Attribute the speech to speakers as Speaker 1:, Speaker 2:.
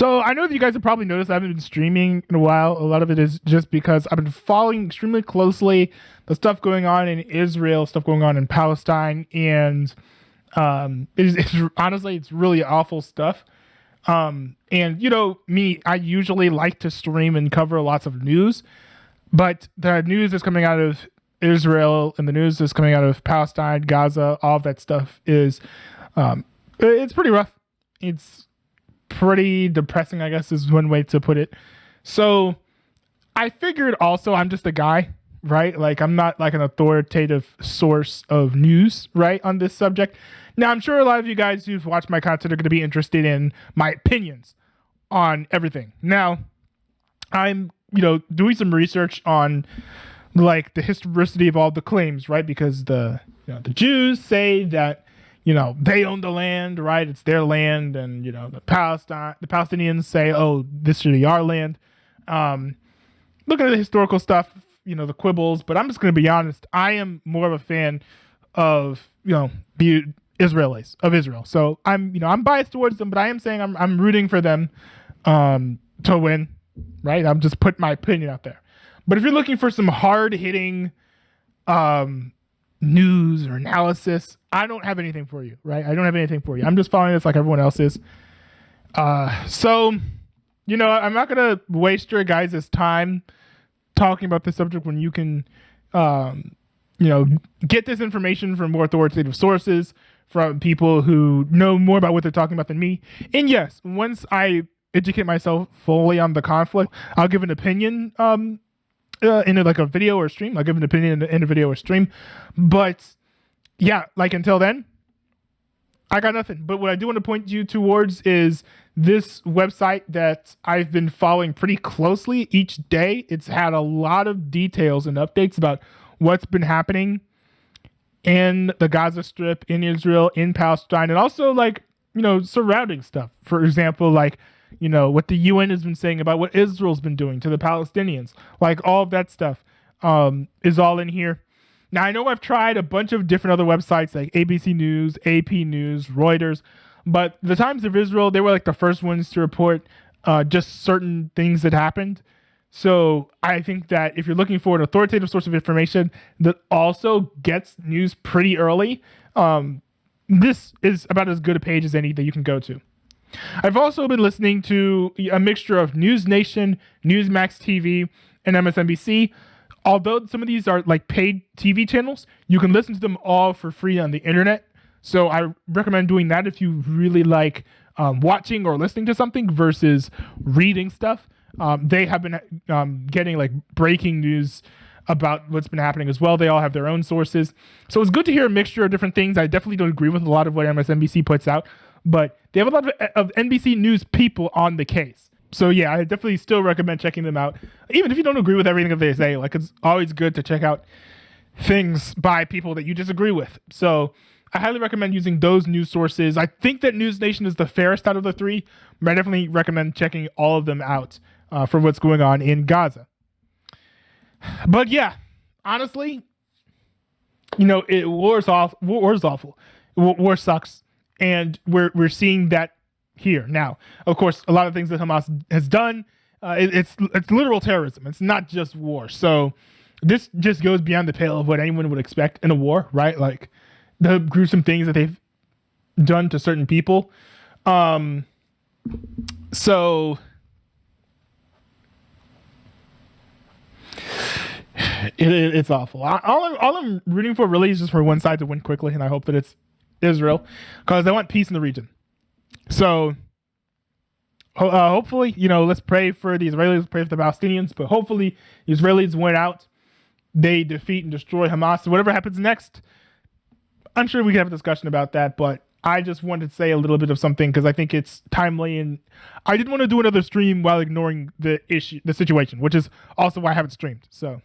Speaker 1: So I know that you guys have probably noticed I haven't been streaming in a while. A lot of it is just because I've been following extremely closely the stuff going on in Israel, stuff going on in Palestine, and it's honestly it's really awful stuff. And you know me, I usually like to stream and cover lots of news, but the news that's coming out of Israel and the news that's coming out of Palestine, Gaza, all of that stuff is it's pretty rough. It's pretty depressing, I guess is one way to put it. So I figured also I'm just a guy, right? Like I'm not like an authoritative source of news, right, on this subject. Now I'm sure a lot of you guys who've watched my content are going to be interested in my opinions on everything. Now I'm, doing some research on like the historicity of all the claims, right? Because the Jews say that they own the land, right? It's their land, and the Palestinians say, oh, this should be our land. Looking at the historical stuff, the quibbles, but I'm just going to be honest. I am more of a fan of the Israelis of Israel, so I'm biased towards them, but I am saying I'm rooting for them to win, right? I'm just putting my opinion out there. But if you're looking for some hard hitting news or analysis, I don't have anything for you, right? I don't have anything for you. I'm just following this like everyone else is. So, I'm not going to waste your guys' time talking about this subject when you can, get this information from more authoritative sources, from people who know more about what they're talking about than me. And yes, once I educate myself fully on the conflict, I'll give an opinion, in like a video or stream. I'll give an opinion in a video or stream. But yeah, like until then, I got nothing. But what I do want to point you towards is this website that I've been following pretty closely each day. It's had a lot of details and updates about what's been happening in the Gaza Strip, in Israel, in Palestine, and also like, surrounding stuff. For example, like, what the UN has been saying about what Israel's been doing to the Palestinians. Like all of that stuff is all in here. Now, I know I've tried a bunch of different other websites like ABC News, AP News, Reuters, but the Times of Israel, they were like the first ones to report just certain things that happened. So I think that if you're looking for an authoritative source of information that also gets news pretty early, this is about as good a page as any that you can go to. I've also been listening to a mixture of News Nation, Newsmax TV, and MSNBC. Although some of these are like paid TV channels, you can listen to them all for free on the internet. So I recommend doing that if you really like watching or listening to something versus reading stuff. They have been getting like breaking news about what's been happening as well. They all have their own sources. So it's good to hear a mixture of different things. I definitely don't agree with a lot of what MSNBC puts out, but they have a lot of NBC News people on the case. So yeah, I definitely still recommend checking them out. Even if you don't agree with everything that they say, like it's always good to check out things by people that you disagree with. So I highly recommend using those news sources. I think that News Nation is the fairest out of the three, but I definitely recommend checking all of them out for what's going on in Gaza. But yeah, honestly, war is awful. War sucks. And we're seeing that here now. Of course, a lot of things that Hamas has done, it's literal terrorism. It's not just war. So this just goes beyond the pale of what anyone would expect in a war, right? Like the gruesome things that they've done to certain people. So it's awful. All I'm rooting for really is just for one side to win quickly, and I hope that it's Israel, because they want peace in the region. So hopefully, let's pray for the Israelis, pray for the Palestinians, but hopefully the Israelis win out. They defeat and destroy Hamas. So whatever happens next, I'm sure we can have a discussion about that, but I just wanted to say a little bit of something because I think it's timely, and I didn't want to do another stream while ignoring the situation, which is also why I haven't streamed. So